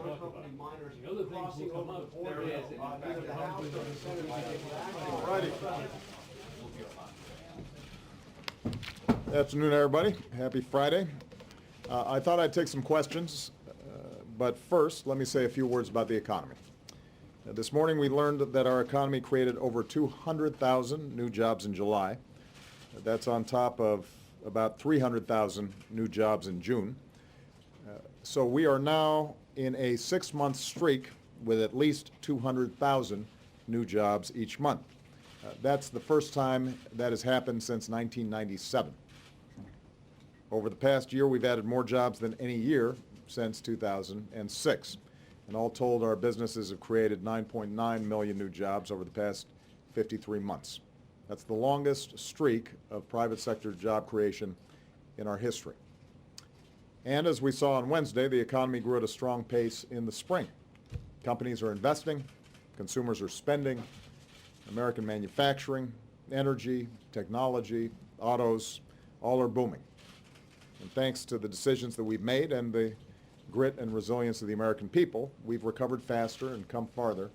unaccompanied minors The other things crossing will come over the up. border. There is. Either the House or the Senate to get back. All righty. Afternoon, everybody. Happy Friday. I thought I'd take some questions, but first, let me say a few words about the economy. This morning, we learned that our economy created over 200,000 new jobs in July. That's on top of about 300,000 new jobs in June. So we are now in a 6-month streak with at least 200,000 new jobs each month. That's the first time that has happened since 1997. Over the past year, we've added more jobs than any year since 2006. And all told, our businesses have created 9.9 million new jobs over the past 53 months. That's the longest streak of private sector job creation in our history. And as we saw on Wednesday, the economy grew at a strong pace in the spring. Companies are investing, consumers are spending, American manufacturing, energy, technology, autos, all are booming. And thanks to the decisions that we've made and the grit and resilience of the American people, we've recovered faster and come farther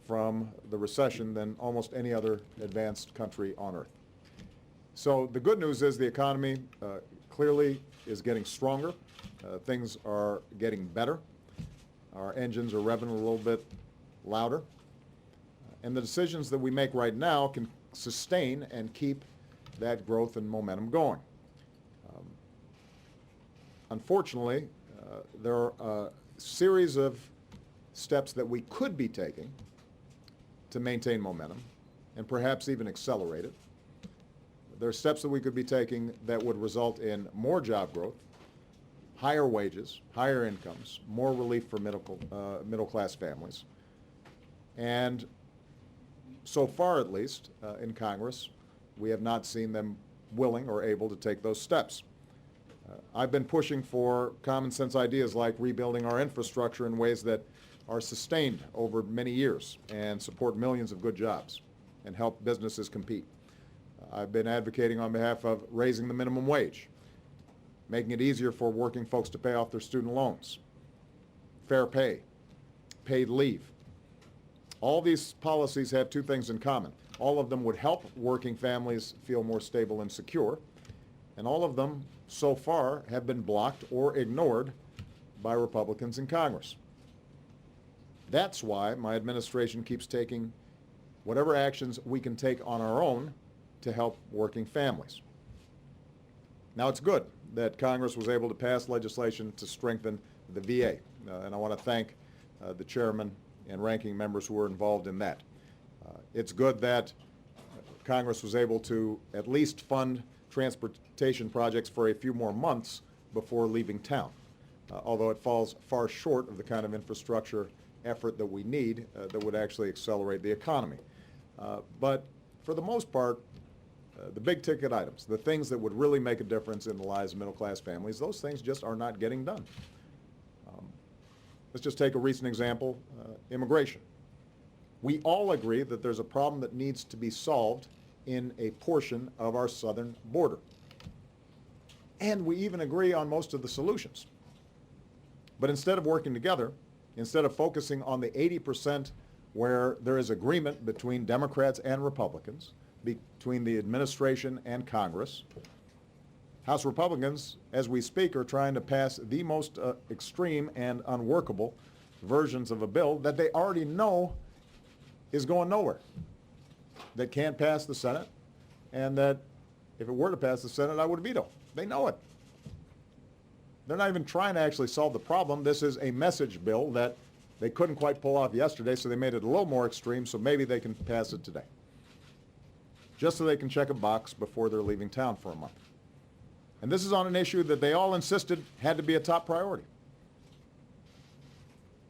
from the recession than almost any other advanced country on earth. So the good news is the economy clearly is getting stronger. Things are getting better. Our engines are revving a little bit louder. And the decisions that we make right now can sustain and keep that growth and momentum going. Unfortunately, there are a series of steps that we could be taking to maintain momentum and perhaps even accelerate it. There are steps that we could be taking that would result in more job growth, higher wages, higher incomes, more relief for middle-class families. And so far, at least, in Congress, we have not seen them willing or able to take those steps. I've been pushing for common sense ideas like rebuilding our infrastructure in ways that are sustained over many years and support millions of good jobs and help businesses compete. I've been advocating on behalf of raising the minimum wage, making it easier for working folks to pay off their student loans, fair pay, paid leave. All these policies have two things in common. All of them would help working families feel more stable and secure, and all of them so far have been blocked or ignored by Republicans in Congress. That's why my administration keeps taking whatever actions we can take on our own to help working families. Now, it's good that Congress was able to pass legislation to strengthen the VA, and I want to thank the chairman and ranking members who were involved in that. It's good that Congress was able to at least fund transportation projects for a few more months before leaving town, although it falls far short of the kind of infrastructure effort that we need that would actually accelerate the economy. But for the most part, the big ticket items, the things that would really make a difference in the lives of middle-class families, those things just are not getting done. Let's just take a recent example, immigration. We all agree that there's a problem that needs to be solved in a portion of our southern border. And we even agree on most of the solutions. But instead of working together, instead of focusing on the 80% where there is agreement between Democrats and Republicans, between the administration and Congress, House Republicans, as we speak, are trying to pass the most extreme and unworkable versions of a bill that they already know is going nowhere, that can't pass the Senate, and that if it were to pass the Senate, I would veto. They know it. They're not even trying to actually solve the problem. This is a message bill that they couldn't quite pull off yesterday, so they made it a little more extreme, so maybe they can pass it today, just so they can check a box before they're leaving town for a month. And this is on an issue that they all insisted had to be a top priority.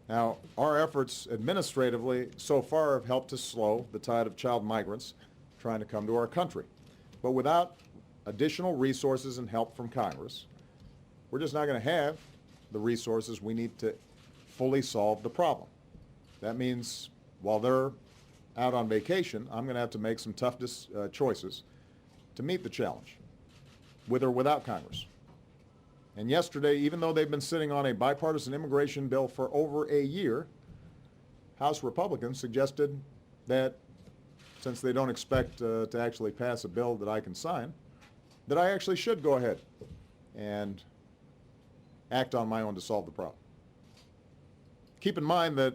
Now, our efforts administratively so far have helped to slow the tide of child migrants trying to come to our country. But without additional resources and help from Congress, we're just not going to have the resources we need to fully solve the problem. That means while they're out on vacation, I'm going to have to make some tough choices to meet the challenge, with or without Congress. And yesterday, even though they've been sitting on a bipartisan immigration bill for over a year, House Republicans suggested that since they don't expect to actually pass a bill that I can sign, that I actually should go ahead and act on my own to solve the problem. Keep in mind that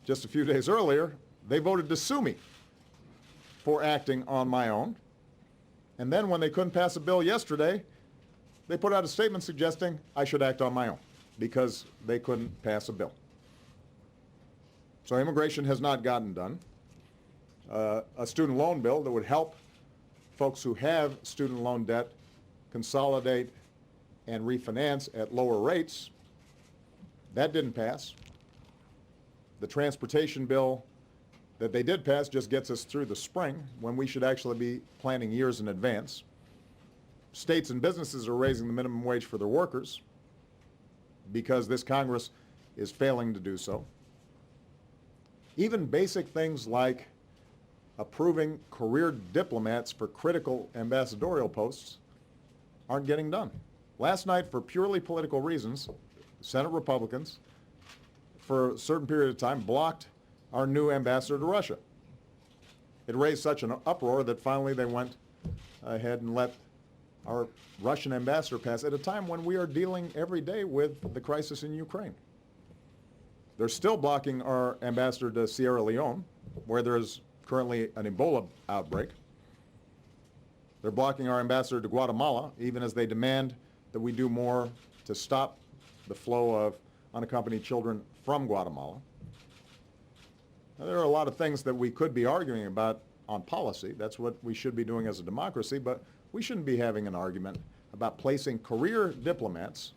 just a few days earlier, they voted to sue me for acting on my own. And then when they couldn't pass a bill yesterday, they put out a statement suggesting I should act on my own because they couldn't pass a bill. So immigration has not gotten done. A student loan bill that would help folks who have student loan debt consolidate and refinance at lower rates, that didn't pass. The transportation bill that they did pass just gets us through the spring when we should actually be planning years in advance. States and businesses are raising the minimum wage for their workers because this Congress is failing to do so. Even basic things like approving career diplomats for critical ambassadorial posts aren't getting done. Last night, for purely political reasons, Senate Republicans, for a certain period of time, blocked our new ambassador to Russia. It raised such an uproar that finally they went ahead and let our Russian ambassador pass at a time when we are dealing every day with the crisis in Ukraine. They're still blocking our ambassador to Sierra Leone, where there's currently an Ebola outbreak. They're blocking our ambassador to Guatemala, even as they demand that we do more to stop the flow of unaccompanied children from Guatemala. Now, there are a lot of things that we could be arguing about on policy. That's what we should be doing as a democracy, but we shouldn't be having an argument about placing career diplomats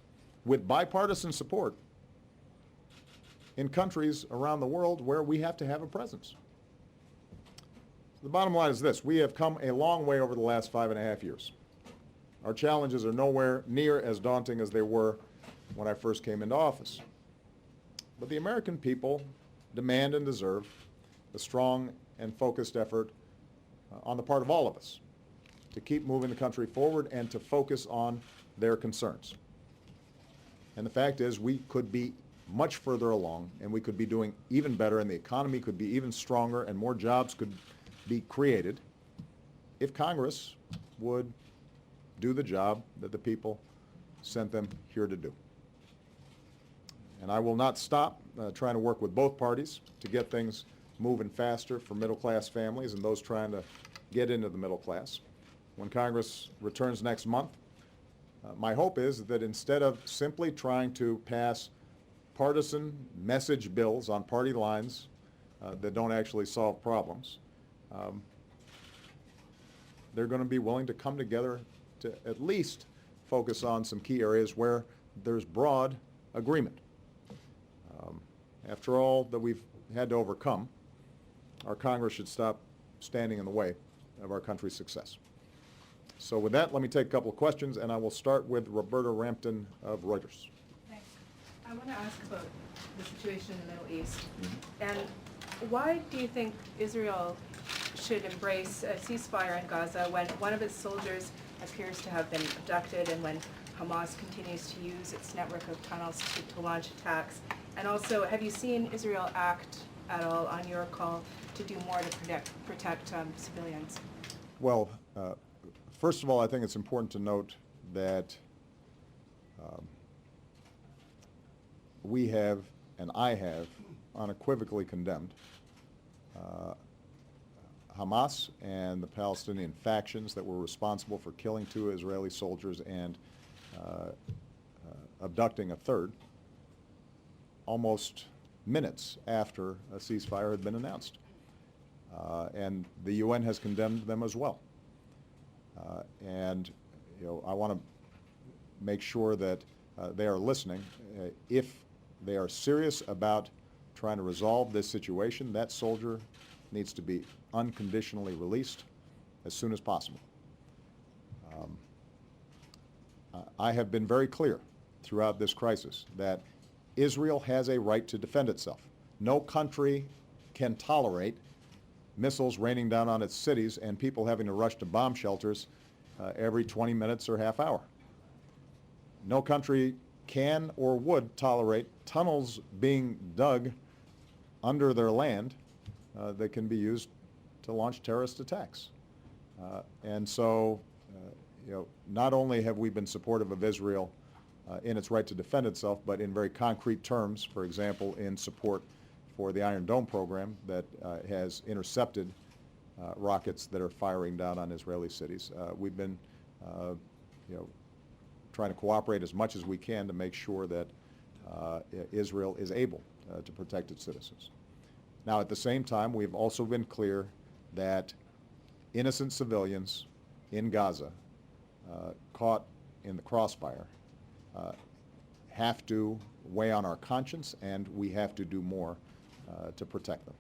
with bipartisan support in countries around the world where we have to have a presence. The bottom line is this: we have come a long way over the last 5.5 years. Our challenges are nowhere near as daunting as they were when I first came into office. But the American people demand and deserve a strong and focused effort on the part of all of us to keep moving the country forward and to focus on their concerns. And the fact is, we could be much further along, and we could be doing even better, and the economy could be even stronger, and more jobs could be created if Congress would do the job that the people sent them here to do. And I will not stop trying to work with both parties to get things moving faster for middle-class families and those trying to get into the middle class. When Congress returns next month, my hope is that instead of simply trying to pass partisan message bills on party lines that don't actually solve problems, they're going to be willing to come together to at least focus on some key areas where there's broad agreement. After all that we've had to overcome, our Congress should stop standing in the way of our country's success. So with that, let me take a couple of questions, and I will start with Roberta Rampton of Reuters. Thanks. I want to ask about the situation in the Middle East. And why do you think Israel should embrace a ceasefire in Gaza when one of its soldiers appears to have been abducted and when Hamas continues to use its network of tunnels to launch attacks? And also, have you seen Israel act at all on your call to do more to protect civilians? Well, first of all, I think it's important to note that we have, and I have, unequivocally condemned Hamas and the Palestinian factions that were responsible for killing 2 Israeli soldiers and abducting a third almost minutes after a ceasefire had been announced. And the UN has condemned them as well. And I want to make sure that they are listening. If they are serious about trying to resolve this situation, that soldier needs to be unconditionally released as soon as possible. I have been very clear throughout this crisis that Israel has a right to defend itself. No country can tolerate missiles raining down on its cities and people having to rush to bomb shelters every 20 minutes or half hour. no country can or would tolerate tunnels being dug under their land that can be used to launch terrorist attacks. And so, not only have we been supportive of Israel in its right to defend itself, but in very concrete terms, for example, in support for the Iron Dome program that has intercepted rockets that are firing down on Israeli cities. We've been, trying to cooperate as much as we can to make sure that Israel is able to protect its citizens. Now, at the same time, we've also been clear that innocent civilians in Gaza caught in the crossfire have to weigh on our conscience, and we have to do more to protect them.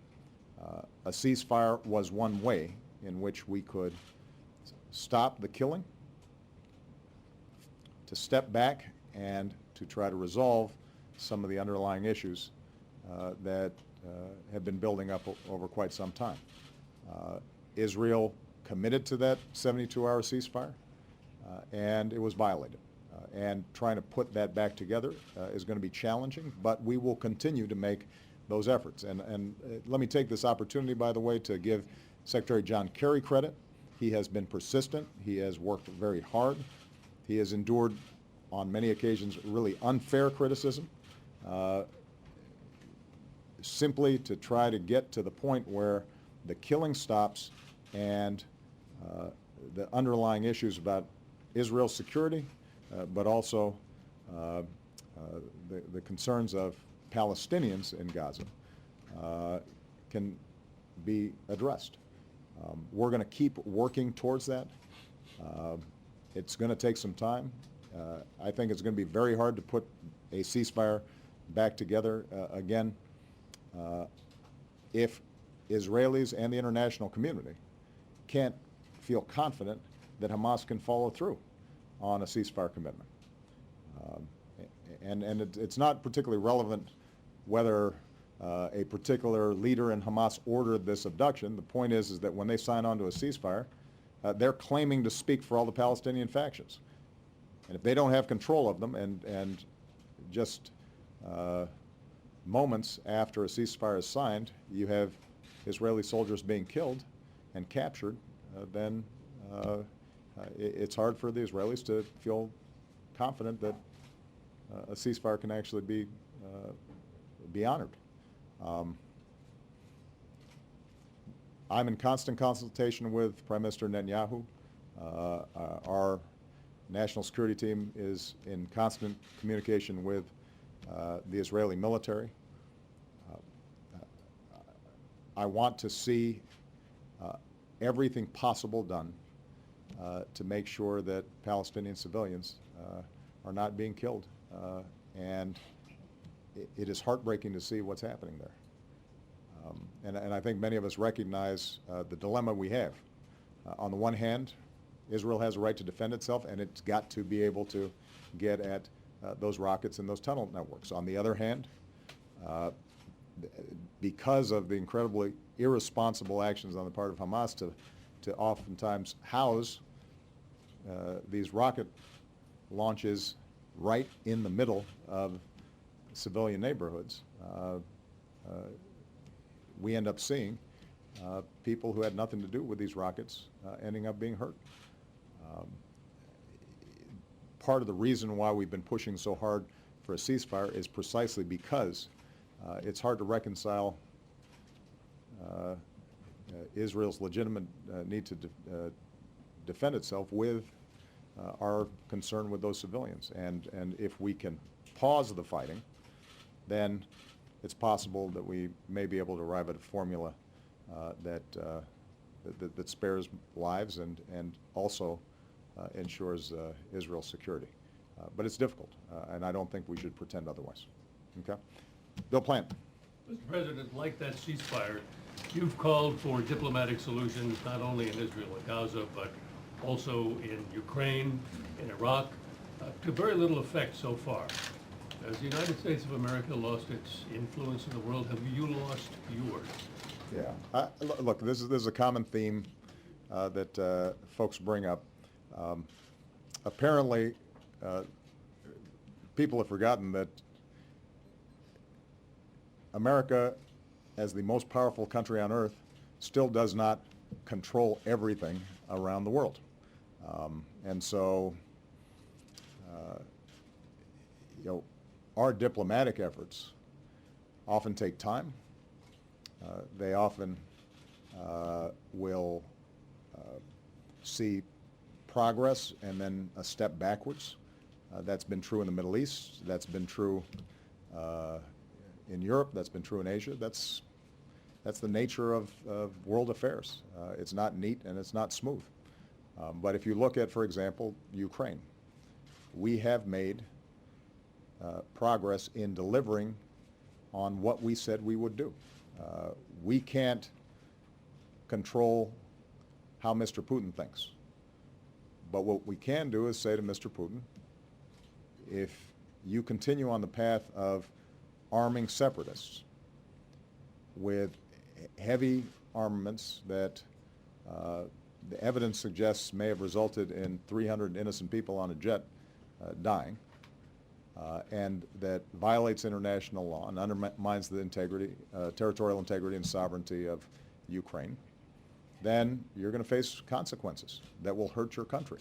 A ceasefire was one way in which we could stop the killing, to step back and to try to resolve some of the underlying issues that have been building up over quite some time. Israel committed to that 72-hour ceasefire, and it was violated. And trying to put that back together is going to be challenging, but we will continue to make those efforts. And let me take this opportunity, by the way, to give Secretary John Kerry credit. He has been persistent. He has worked very hard. He has endured, on many occasions, really unfair criticism, simply to try to get to the point where the killing stops and the underlying issues about Israel's security, but also the concerns of Palestinians in Gaza can be addressed. We're going to keep working towards that. It's going to take some time. I think it's going to be very hard to put a ceasefire back together again if Israelis and the international community can't feel confident that Hamas can follow through on a ceasefire commitment. And it's not particularly relevant whether a particular leader in Hamas ordered this abduction. The point is that when they sign on to a ceasefire, they're claiming to speak for all the Palestinian factions. And if they don't have control of them, and just moments after a ceasefire is signed, you have Israeli soldiers being killed and captured, then it's hard for the Israelis to feel confident that a ceasefire can actually be honored. I'm in constant consultation with Prime Minister Netanyahu. Our national security team is in constant communication with the Israeli military. I want to see everything possible done to make sure that Palestinian civilians are not being killed. And it is heartbreaking to see what's happening there. And I think many of us recognize the dilemma we have. On the one hand, Israel has a right to defend itself, and it's got to be able to get at those rockets and those tunnel networks. On the other hand, because of the incredibly irresponsible actions on the part of Hamas to oftentimes house these rocket launches right in the middle of civilian neighborhoods, we end up seeing people who had nothing to do with these rockets ending up being hurt. Part of the reason why we've been pushing so hard for a ceasefire is precisely because it's hard to reconcile Israel's legitimate need to defend itself with our concern with those civilians. And if we can pause the fighting, then it's possible that we may be able to arrive at a formula that spares lives and also ensures Israel's security. But it's difficult, and I don't think we should pretend otherwise. Okay? Bill Plant. Mr. President, like that ceasefire, you've called for diplomatic solutions not only in Israel and Gaza, but also in Ukraine, in Iraq, to very little effect so far. Has the United States of America lost its influence in the world? Have you lost yours? Yeah. Look, this is a common theme that folks bring up. Apparently, people have forgotten that America, as the most powerful country on earth, still does not control everything around the world. And so, our diplomatic efforts often take time. They often will see progress and then a step backwards. That's been true in the Middle East. That's been true in Europe. That's been true in Asia. That's the nature of world affairs. It's not neat and it's not smooth. But if you look at, for example, Ukraine, we have made progress in delivering on what we said we would do. We can't control how Mr. Putin thinks. But what we can do is say to Mr. Putin, if you continue on the path of arming separatists with heavy armaments that the evidence suggests may have resulted in 300 innocent people on a jet dying, and that violates international law and undermines the integrity, territorial integrity and sovereignty of Ukraine, then you're going to face consequences that will hurt your country.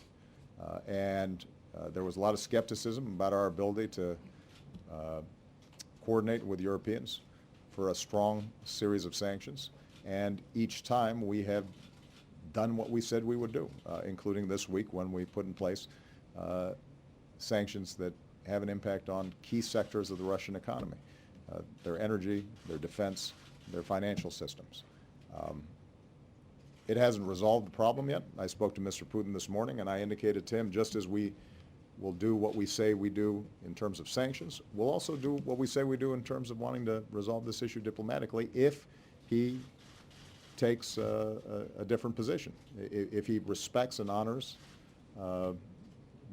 And there was a lot of skepticism about our ability to coordinate with Europeans for a strong series of sanctions. And each time we have done what we said we would do, including this week when we put in place sanctions that have an impact on key sectors of the Russian economy, their energy, their defense, their financial systems. It hasn't resolved the problem yet. I spoke to Mr. Putin this morning, and I indicated to him, just as we will do what we say we do in terms of sanctions, we'll also do what we say we do in terms of wanting to resolve this issue diplomatically if he takes a different position. If he respects and honors the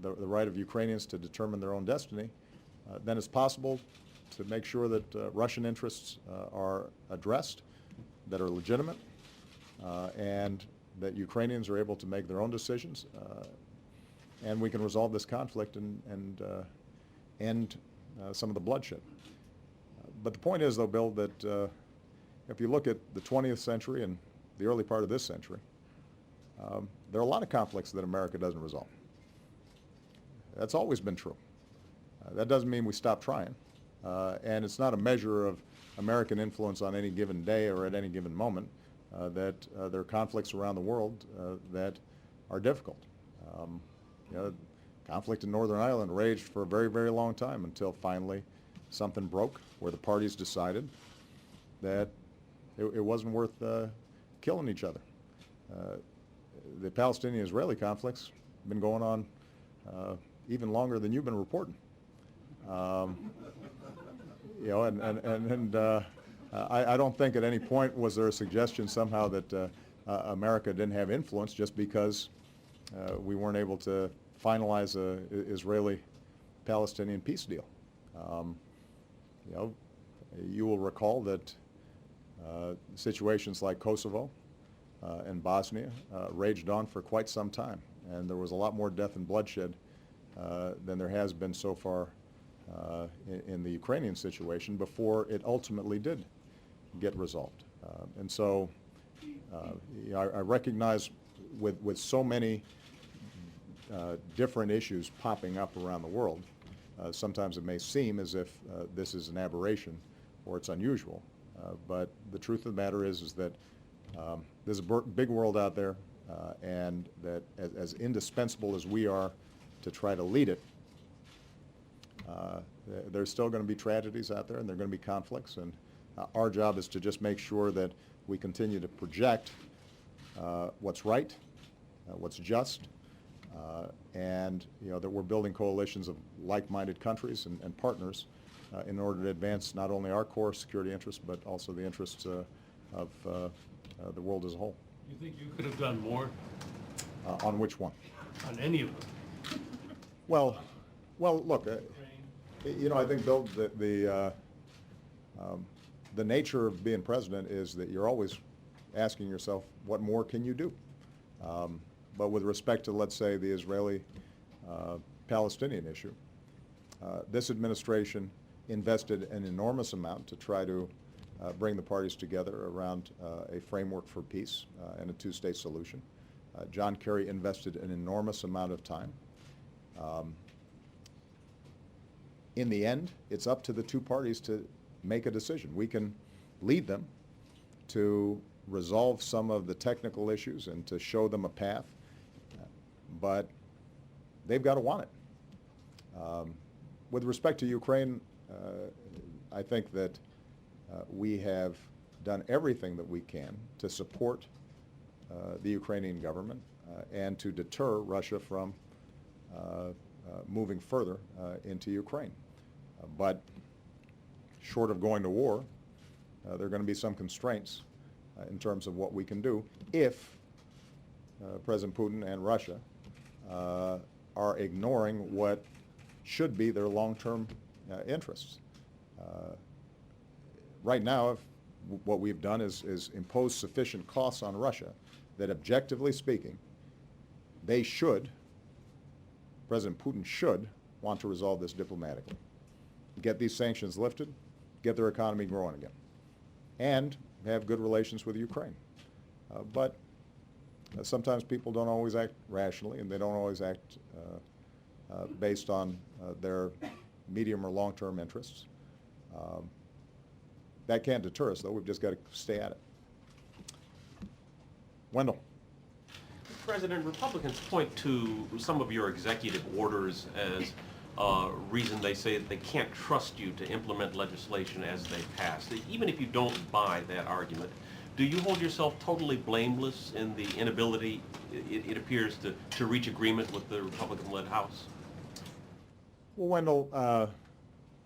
right of Ukrainians to determine their own destiny, then it's possible to make sure that Russian interests are addressed, that are legitimate, and that Ukrainians are able to make their own decisions, and we can resolve this conflict and end some of the bloodshed. But the point is, though, Bill, that if you look at the 20th century and the early part of this century, there are a lot of conflicts that America doesn't resolve. That's always been true. That doesn't mean we stop trying. And it's not a measure of American influence on any given day or at any given moment that there are conflicts around the world that are difficult. Conflict in Northern Ireland raged for a very, very long time until finally something broke where the parties decided that it wasn't worth killing each other. The Palestinian-Israeli conflict's been going on even longer than you've been reporting. I don't think at any point was there a suggestion somehow that America didn't have influence just because we weren't able to finalize a Israeli-Palestinian peace deal. You will recall that situations like Kosovo and Bosnia raged on for quite some time, and there was a lot more death and bloodshed than there has been so far in the Ukrainian situation before it ultimately did get resolved. And so I recognize with so many different issues popping up around the world, sometimes it may seem as if this is an aberration or it's unusual. But the truth of the matter is that there's a big world out there, and that as indispensable as we are to try to lead it, there's still going to be tragedies out there, and there are going to be conflicts, and our job is to just make sure that we continue to project what's right, what's just, and that we're building coalitions of like-minded countries and partners in order to advance not only our core security interests, but also the interests of the world as a whole. You think you could have done more? On which one? On any of them? Well, look, I think, Bill, the nature of being president is that you're always asking yourself, what more can you do? But with respect to, let's say, the Israeli-Palestinian issue, This administration invested an enormous amount to try to bring the parties together around a framework for peace and a two-state solution. John Kerry invested an enormous amount of time. In the end, it's up to the two parties to make a decision. We can lead them to resolve some of the technical issues and to show them a path, but they've got to want it. With respect to Ukraine, I think that we have done everything that we can to support the Ukrainian government and to deter Russia from moving further into Ukraine. But short of going to war, there are going to be some constraints in terms of what we can do if President Putin and Russia are ignoring what should be their long-term interests. Right now, what we've done is impose sufficient costs on Russia that, objectively speaking, they should, President Putin should, want to resolve this diplomatically. Get these sanctions lifted, get their economy growing again, and have good relations with Ukraine. But sometimes people don't always act rationally, and they don't always act based on their medium or long-term interests. That can't deter us, though. We've just got to stay at it. Wendell. President, Republicans point to some of your executive orders as reason they say that they can't trust you to implement legislation as they pass. Even if you don't buy that argument, do you hold yourself totally blameless in the inability, it appears, to reach agreement with the Republican-led House? Well, Wendell,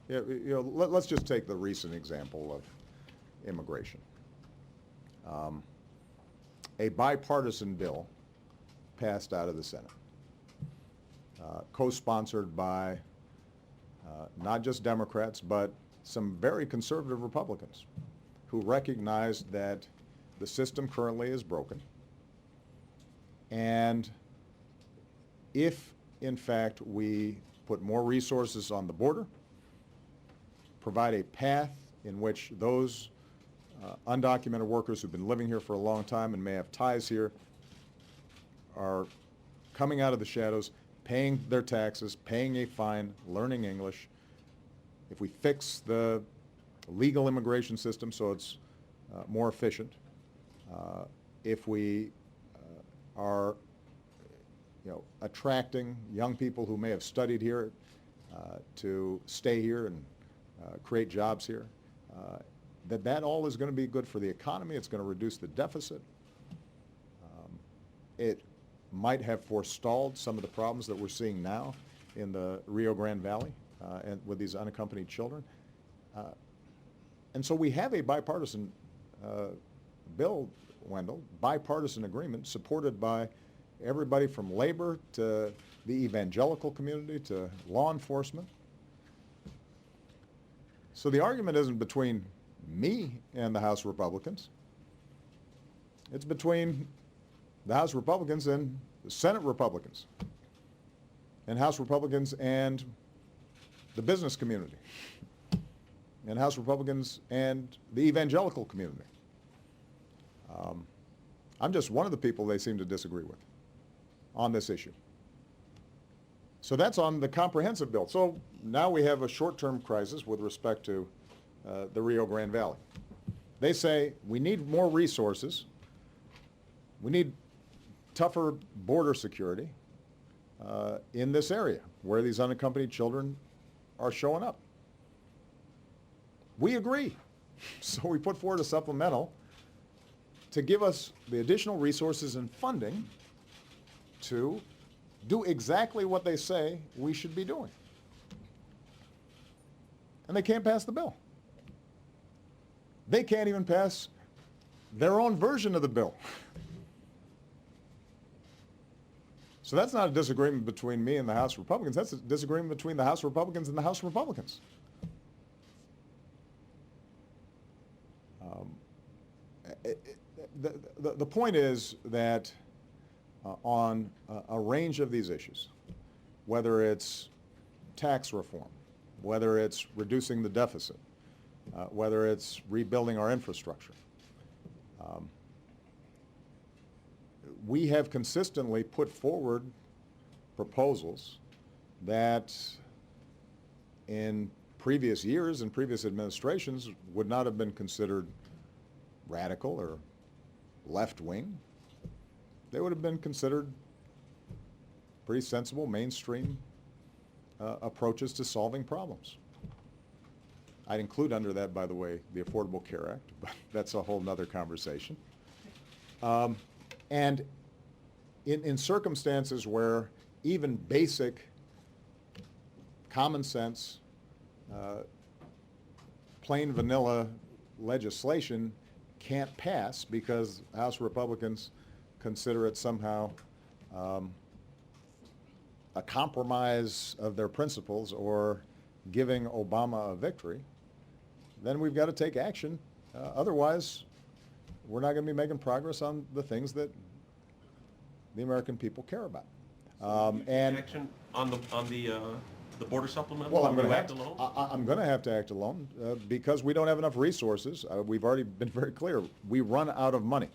let's just take the recent example of immigration. A bipartisan bill passed out of the Senate, co-sponsored by not just Democrats, but some very conservative Republicans who recognized that the system currently is broken. And if, in fact, we put more resources on the border, provide a path in which those undocumented workers who've been living here for a long time and may have ties here are coming out of the shadows, paying their taxes, paying a fine, learning English. If we fix the legal immigration system so it's more efficient, if we are attracting young people who may have studied here to stay here and create jobs here, that all is going to be good for the economy. It's going to reduce the deficit. It might have forestalled some of the problems that we're seeing now in the Rio Grande Valley and with these unaccompanied children. And so we have a bipartisan bill, Wendell, bipartisan agreement supported by everybody from labor to the evangelical community to law enforcement. So the argument isn't between me and the House Republicans. It's between the House Republicans and the Senate Republicans, and House Republicans and the business community, and House Republicans and the evangelical community. I'm just one of the people they seem to disagree with on this issue. So that's on the comprehensive bill. So now we have a short-term crisis with respect to the Rio Grande Valley. They say we need more resources. We need tougher border security in this area where these unaccompanied children are showing up. We agree. So we put forward a supplemental to give us the additional resources and funding to do exactly what they say we should be doing. And they can't pass the bill. They can't even pass their own version of the bill. So that's not a disagreement between me and the House Republicans. That's a disagreement between the House Republicans and the House Republicans. The point is that on a range of these issues, whether it's tax reform, whether it's reducing the deficit, whether it's rebuilding our infrastructure. We have consistently put forward proposals that in previous years and previous administrations would not have been considered radical or left-wing. They would have been considered pretty sensible, mainstream approaches to solving problems. I'd include under that, by the way, the Affordable Care Act, but that's a whole nother conversation. And in circumstances where even basic common sense, plain vanilla legislation can't pass because House Republicans consider it somehow a compromise of their principles or giving Obama a victory, then we've got to take action. Otherwise, we're not going to be making progress on the things that the American people care about. And action on the border supplemental? well, I'm Will going you to act alone? I'm going to have to act alone because we don't have enough resources. We've already been very clear. We run out of money.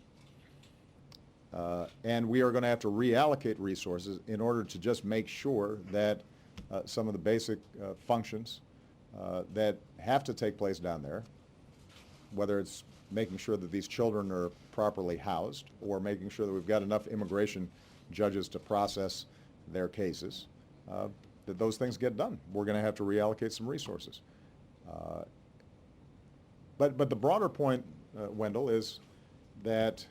And we are going to have to reallocate resources in order to just make sure that some of the basic functions that have to take place down there, whether it's making sure that these children are properly housed or making sure that we've got enough immigration judges to process their cases, that those things get done. We're going to have to reallocate some resources. But the broader point, Wendell, is that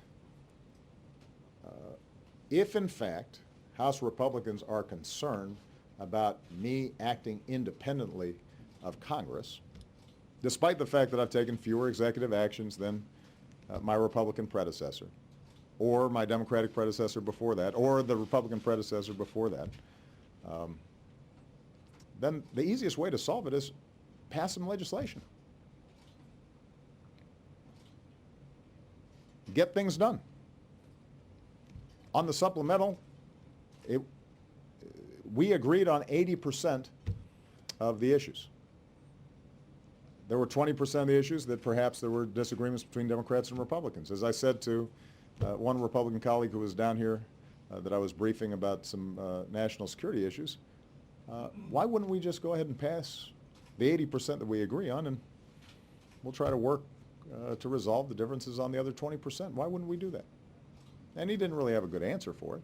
if in fact House Republicans are concerned about me acting independently of Congress, despite the fact that I've taken fewer executive actions than my Republican predecessor, or my Democratic predecessor before that, or the Republican predecessor before that, then the easiest way to solve it is pass some legislation. Get things done. On the supplemental, we agreed on 80% of the issues. There were 20% of the issues that perhaps there were disagreements between Democrats and Republicans. As I said to one Republican colleague who was down here that I was briefing about some national security issues, why wouldn't we just go ahead and pass the 80% that we agree on, and we'll try to work to resolve the differences on the other 20%? Why wouldn't we do that? And he didn't really have a good answer for it.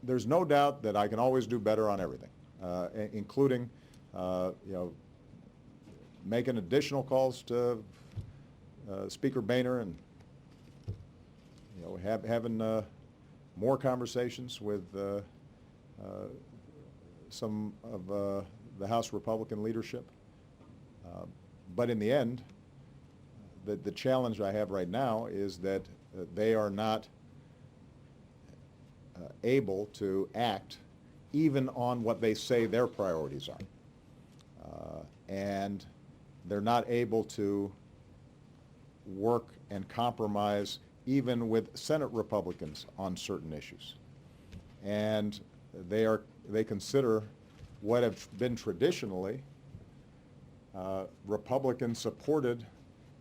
There's no doubt that I can always do better on everything, including, making additional calls to Speaker Boehner and, having more conversations with some of the House Republican leadership. But in the end, the challenge I have right now is that they are not able to act even on what they say their priorities are. And they're not able to work and compromise even with Senate Republicans on certain issues. And they consider what have been traditionally Republican-supported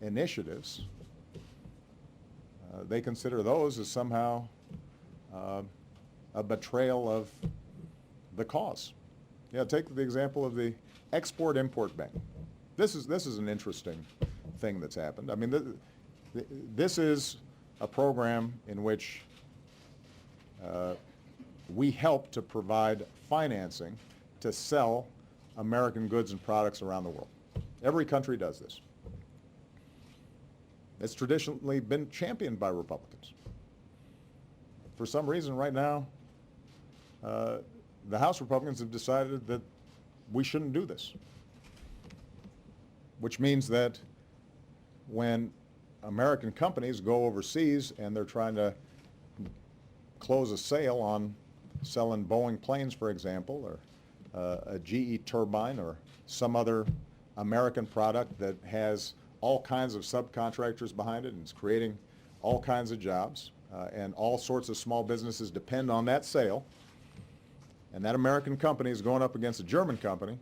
initiatives, they consider those as somehow a betrayal of the cause. Take the example of the Export-Import Bank. This is an interesting thing that's happened. I mean, this is a program in which we help to provide financing to sell American goods and products around the world. Every country does this. It's traditionally been championed by Republicans. For some reason right now, the House Republicans have decided that we shouldn't do this, which means that when American companies go overseas and they're trying to close a sale on selling Boeing planes, for example, or a GE turbine or some other American product that has all kinds of subcontractors behind it and it's creating all kinds of jobs, and all sorts of small businesses depend on that sale. and that American company is going up against a German company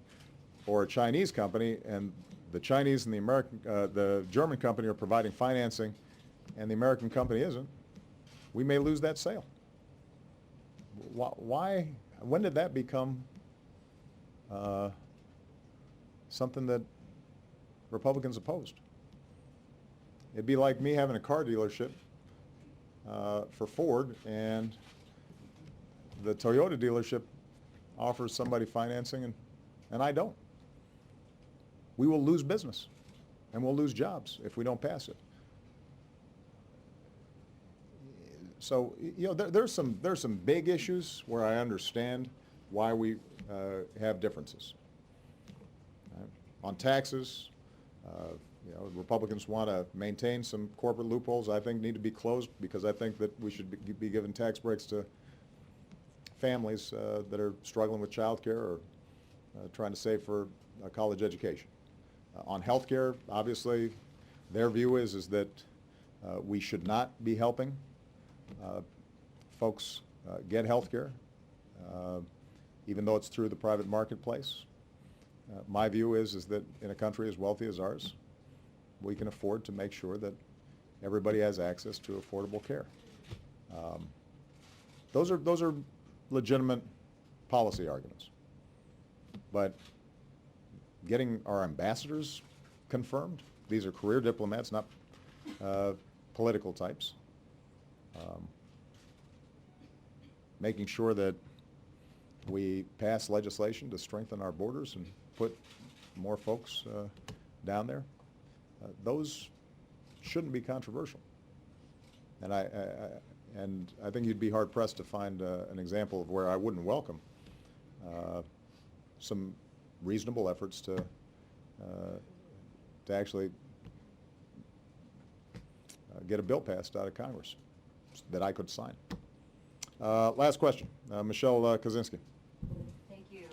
or a Chinese company, and the Chinese and the German company are providing financing, and the American company isn't, we may lose that sale. Why? When did that become something that Republicans opposed? It'd be like me having a car dealership for Ford, and the Toyota dealership offers somebody financing, and I don't. We will lose business, and we'll lose jobs if we don't pass it. So, you know, there's some big issues where I understand why we have differences. On taxes, you know, Republicans want to maintain some corporate loopholes I think need to be closed, because I think that we should be giving tax breaks to families that are struggling with child care or trying to save for a college education. On health care, obviously, their view is that we should not be helping folks get health care, even though it's through the private marketplace. My view is that in a country as wealthy as ours, we can afford to make sure that everybody has access to affordable care. Those are legitimate policy arguments. But getting our ambassadors confirmed, these are career diplomats, not political types. Making sure that we pass legislation to strengthen our borders and put more folks down there, those shouldn't be controversial. And I think you'd be hard pressed to find an example of where I wouldn't welcome some reasonable efforts to actually get a bill passed out of Congress that I could sign. Last question, Michelle Kaczynski. Thank you.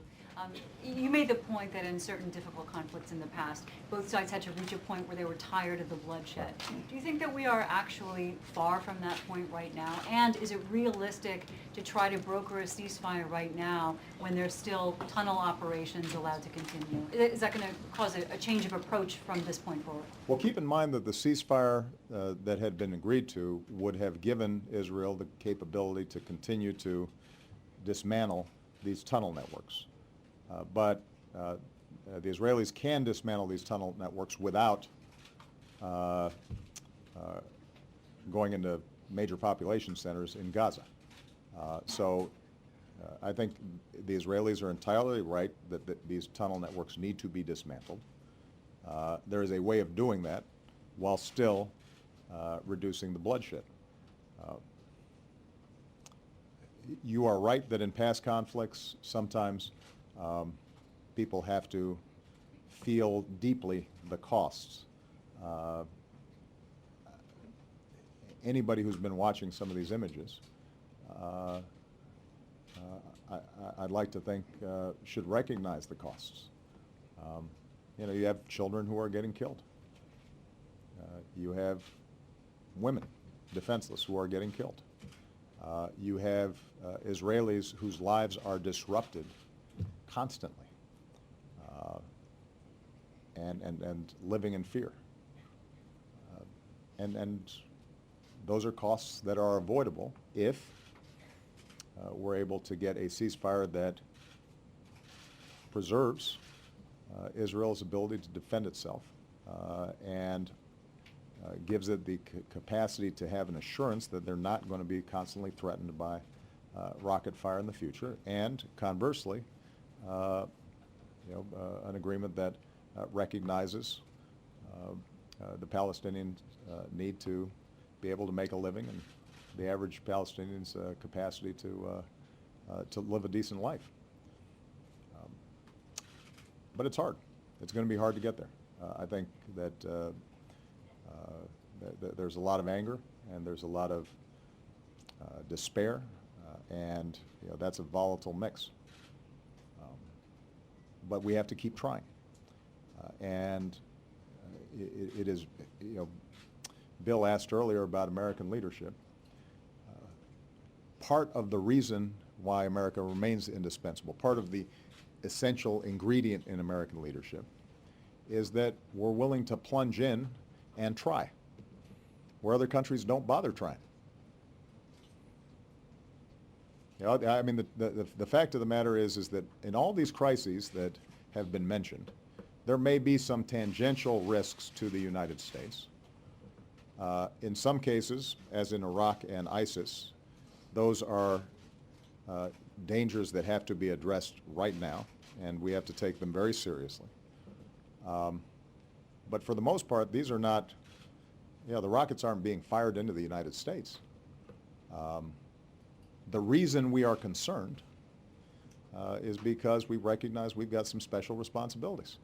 You made the point that in certain difficult conflicts in the past, both sides had to reach a point where they were tired of the bloodshed. Do you think that we are actually far from that point right now? And is it realistic to try to broker a ceasefire right now when there's still tunnel operations allowed to continue? Is that going to cause a change of approach from this point forward? Well, keep in mind that the ceasefire that had been agreed to would have given Israel the capability to continue to dismantle these tunnel networks. But the Israelis can dismantle these tunnel networks without going into major population centers in Gaza. So I think the Israelis are entirely right that these tunnel networks need to be dismantled. There is a way of doing that while still reducing the bloodshed. You are right that in past conflicts, sometimes people have to feel deeply the costs. Anybody who's been watching some of these images, I'd like to think should recognize the costs. You know, you have children who are getting killed. You have women, defenseless, who are getting killed. You have Israelis whose lives are disrupted constantly and living in fear. And those are costs that are avoidable if we're able to get a ceasefire that preserves Israel's ability to defend itself and gives it the capacity to have an assurance that they're not going to be constantly threatened by rocket fire in the future, and conversely, an agreement that recognizes the Palestinian need to be able to make a living and the average Palestinian's capacity to live a decent life. But it's hard. It's going to be hard to get there. I think that there's a lot of anger and there's a lot of despair, and that's a volatile mix. But we have to keep trying. And it is, Bill asked earlier about American leadership. Part of the reason why America remains indispensable. Part of the essential ingredient in American leadership is that we're willing to plunge in and try, where other countries don't bother trying. You know, I mean, the fact of the matter is that in all these crises that have been mentioned, there may be some tangential risks to the United States. In some cases, as in Iraq and ISIS, those are dangers that have to be addressed right now, and we have to take them very seriously. But for the most part, these are not, you know, the rockets aren't being fired into the United States. The reason we are concerned is because we recognize we've got some special responsibilities.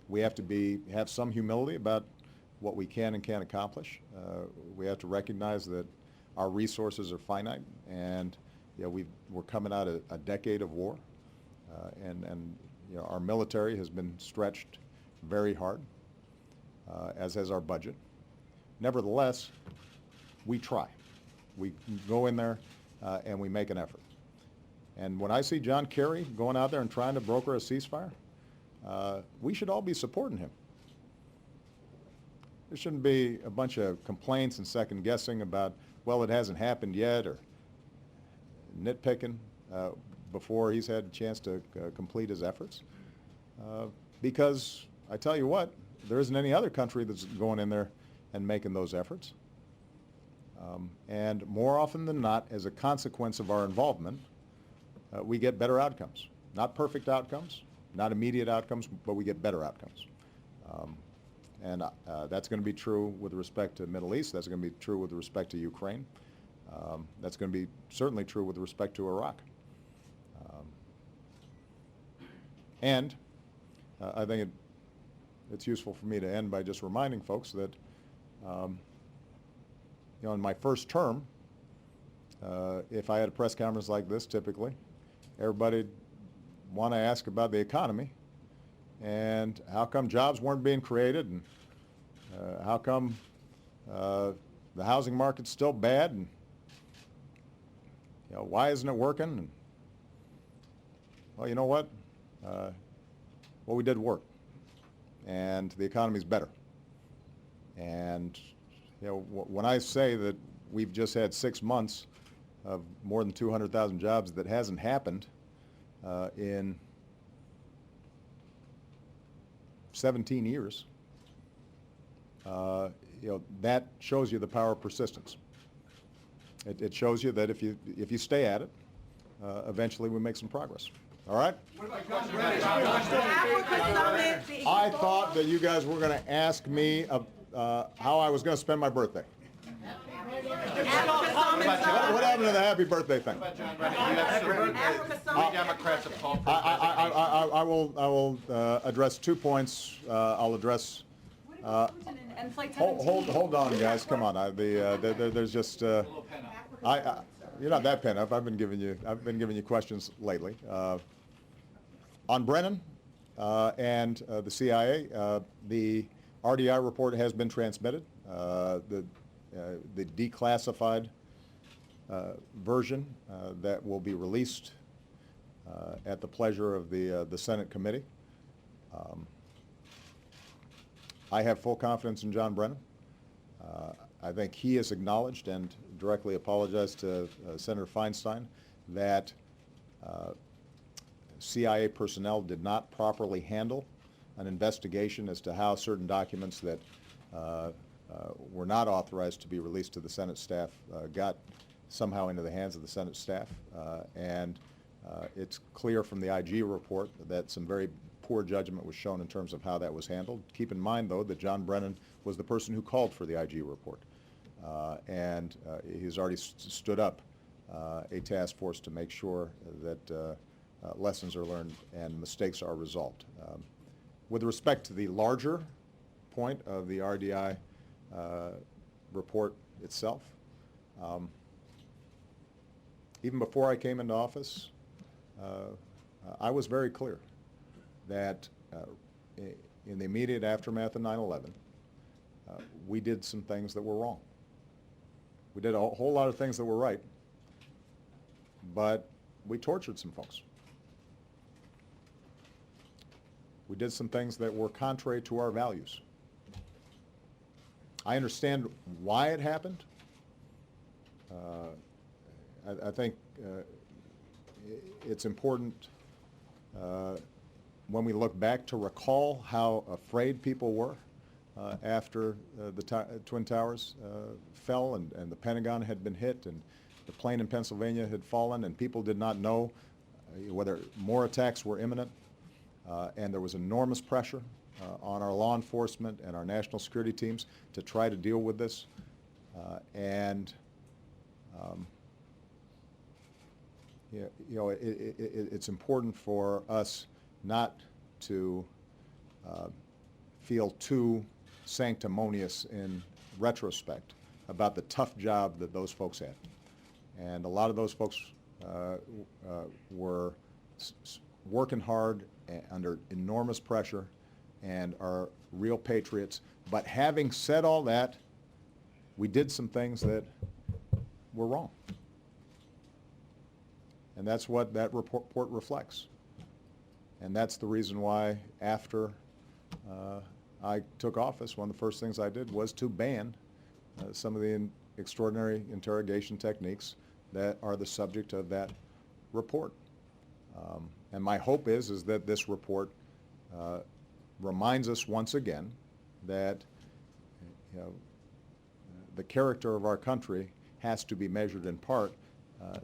We have to have some humility about what we can and can't accomplish. We have to recognize that our resources are finite, and you know, we're coming out of a decade of war, and you know, our military has been stretched very hard, as has our budget. Nevertheless, we try. We go in there and we make an effort. And when I see John Kerry going out there and trying to broker a ceasefire, we should all be supporting him. There shouldn't be a bunch of complaints and second guessing about, well, it hasn't happened yet, or nitpicking before he's had a chance to complete his efforts. Because I tell you what, there isn't any other country that's going in there and making those efforts. And more often than not, as a consequence of our involvement, we get better outcomes. Not perfect outcomes, not immediate outcomes, but we get better outcomes. And that's going to be true with respect to the Middle East. That's going to be true with respect to Ukraine. That's going to be certainly true with respect to Iraq. And I think it's useful for me to end by just reminding folks that you know, in my first term, if I had a press conference like this, typically, everybody'd want to ask about the economy and how come jobs weren't being created, and how come the housing market's still bad, and you know, why isn't it working? And, well, you know what? Well, we did work, and the economy's better. And you know, when I say that we've just had 6 months of more than 200,000 jobs, that hasn't happened in 17 years, you know, that shows you the power of persistence. It shows you that if you stay at it, eventually we make some progress. All right? I thought that you guys were going to ask me how I was going to spend my birthday. What happened to the happy birthday thing? I will address 2 points. I'll address. And Flight 17. Hold on, guys. Come on. There's just. You're not that pent up. I've been giving you questions lately. On Brennan and the CIA, the RDI report has been transmitted. The declassified version that will be released at the pleasure of the Senate committee. I have full confidence in John Brennan. I think he has acknowledged and directly apologized to Senator Feinstein that CIA personnel did not properly handle an investigation as to how certain documents that were not authorized to be released to the Senate staff got somehow into the hands of the Senate staff. And it's clear from the IG report that some very poor judgment was shown in terms of how that was handled. Keep in mind, though, that John Brennan was the person who called for the IG report. And he's already stood up a task force to make sure that lessons are learned and mistakes are resolved. With respect to the larger point of the RDI report itself, even before I came into office, I was very clear that in the immediate aftermath of 9/11, we did some things that were wrong. We did a whole lot of things that were right, but we tortured some folks. We did some things that were contrary to our values. I understand why it happened. I think it's important when we look back to recall how afraid people were after the Twin Towers fell and the Pentagon had been hit and the plane in Pennsylvania had fallen and people did not know whether more attacks were imminent. And there was enormous pressure on our law enforcement and our national security teams to try to deal with this. It's important for us not to feel too sanctimonious in retrospect about the tough job that those folks had. And a lot of those folks were working hard under enormous pressure and are real patriots. But having said all that, we did some things that were wrong. And that's what that report reflects. And that's the reason why after I took office, one of the first things I did was to ban some of the extraordinary interrogation techniques that are the subject of that report. And my hope is that this report reminds us once again that the character of our country has to be measured in part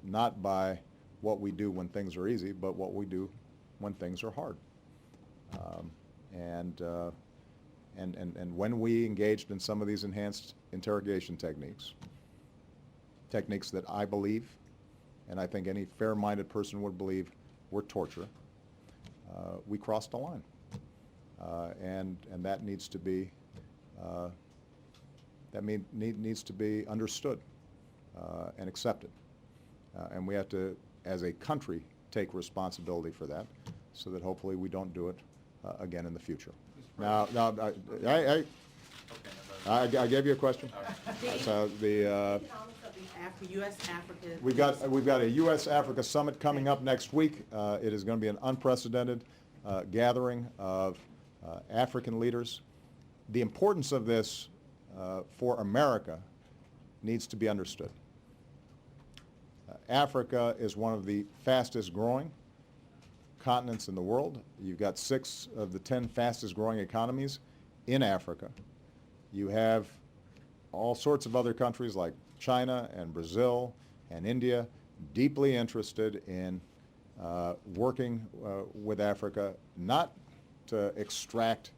not by what we do when things are easy, but what we do when things are hard. And when we engaged in some of these enhanced interrogation techniques that I believe, and I think any fair-minded person would believe, were torture, we crossed a line. And that needs to be needs to be understood and accepted. And we have to, as a country, take responsibility for that, so that hopefully we don't do it again in the future. Now, I gave you a question. So the we've got a U.S.-Africa summit coming up next week. It is going to be an unprecedented gathering of African leaders. The importance of this for America needs to be understood. Africa is one of the fastest growing continents in the world. You've got 6 of the 10 fastest growing economies in Africa. You have all sorts of other countries like China and Brazil and India deeply interested in working with Africa, not to extract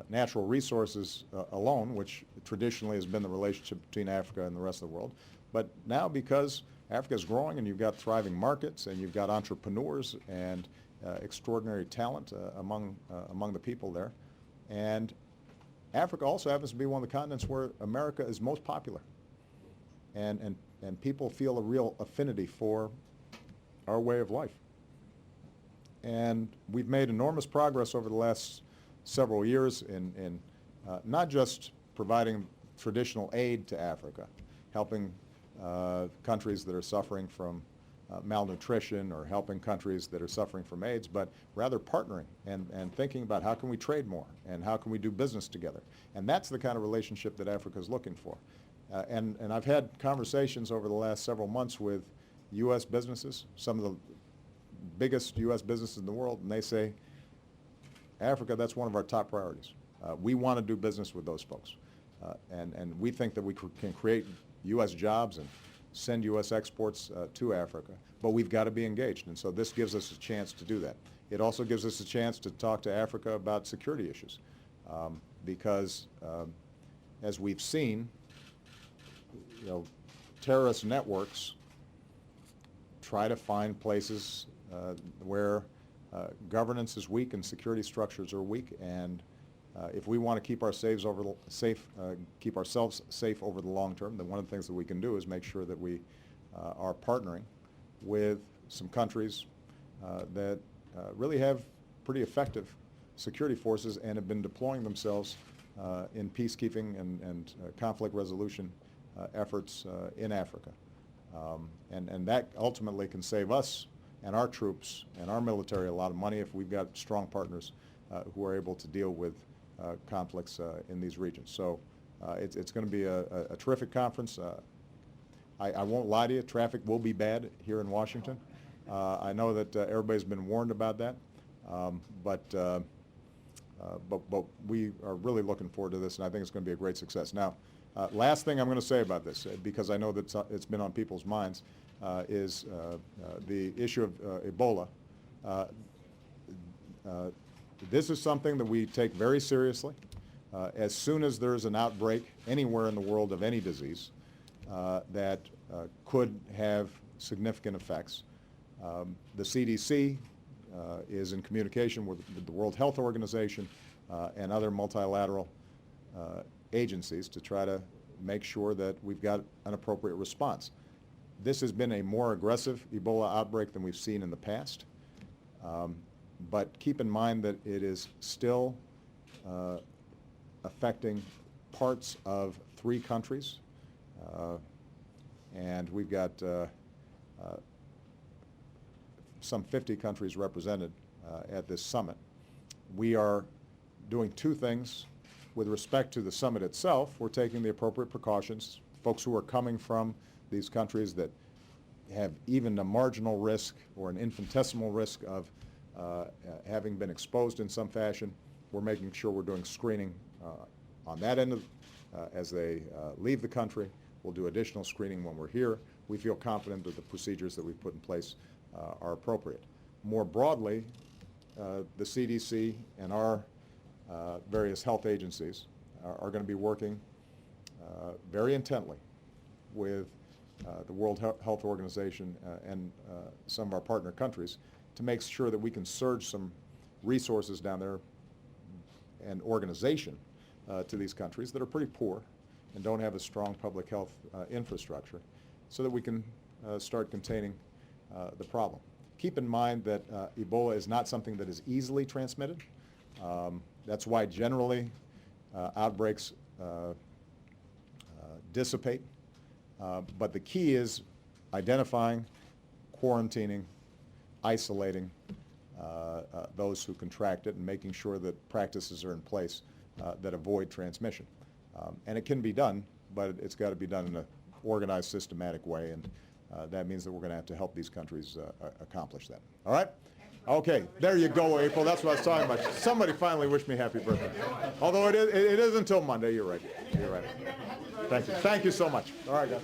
natural resources alone, which traditionally has been the relationship between Africa and the rest of the world, but now because Africa is growing and you've got thriving markets and you've got entrepreneurs and extraordinary talent among the people there. And Africa also happens to be one of the continents where America is most popular. And people feel a real affinity for our way of life. And we've made enormous progress over the last several years in not just providing traditional aid to Africa, helping countries that are suffering from malnutrition or helping countries that are suffering from AIDS, but rather partnering and thinking about how can we trade more and how can we do business together. And that's the kind of relationship that Africa is looking for. And I've had conversations over the last several months with U.S. businesses, some of the biggest U.S. businesses in the world, and they say, Africa, that's one of our top priorities. We want to do business with those folks. And we think that we can create U.S. jobs and send U.S. exports to Africa, but we've got to be engaged, and so this gives us a chance to do that. It also gives us a chance to talk to Africa about security issues, because as we've seen, terrorist networks try to find places where governance is weak and security structures are weak, and if we want to keep ourselves safe over the long term, then one of the things that we can do is make sure that we are partnering with some countries that really have pretty effective security forces and have been deploying themselves in peacekeeping and conflict resolution efforts in Africa. And that ultimately can save us and our troops and our military a lot of money if we've got strong partners who are able to deal with conflicts in these regions. So it's going to be a terrific conference. I won't lie to you, traffic will be bad here in Washington. I know that everybody's been warned about that, but we are really looking forward to this, and I think it's going to be a great success. Now, last thing I'm going to say about this, because I know that it's been on people's minds, is the issue of Ebola. This is something that we take very seriously. As soon as there's an outbreak anywhere in the world of any disease that could have significant effects, the CDC is in communication with the World Health Organization and other multilateral agencies to try to make sure that we've got an appropriate response. This has been a more aggressive Ebola outbreak than we've seen in the past, but keep in mind that it is still affecting parts of 3 countries, and we've got some 50 countries represented at this summit. We are doing 2 things. With respect to the summit itself, we're taking the appropriate precautions. Folks who are coming from these countries that have even a marginal risk or an infinitesimal risk of having been exposed in some fashion, we're making sure we're doing screening on that end of, as they leave the country. We'll do additional screening when we're here. We feel confident that the procedures that we've put in place are appropriate. More broadly, the CDC and our various health agencies are going to be working very intently with the World Health Organization and some of our partner countries to make sure that we can surge some resources down there and organization to these countries that are pretty poor and don't have a strong public health infrastructure, so that we can start containing the problem. Keep in mind that Ebola is not something that is easily transmitted. That's why generally outbreaks dissipate. But the key is identifying, quarantining, isolating those who contract it, and making sure that practices are in place that avoid transmission. And it can be done, but it's got to be done in an organized, systematic way, and that means that we're going to have to help these countries accomplish that. All right? Okay, there you go, April. That's what I was talking about. Somebody finally wished me happy birthday. Although it is until Monday. You're right. You're right. Thank you. Thank you so much. All right, guys.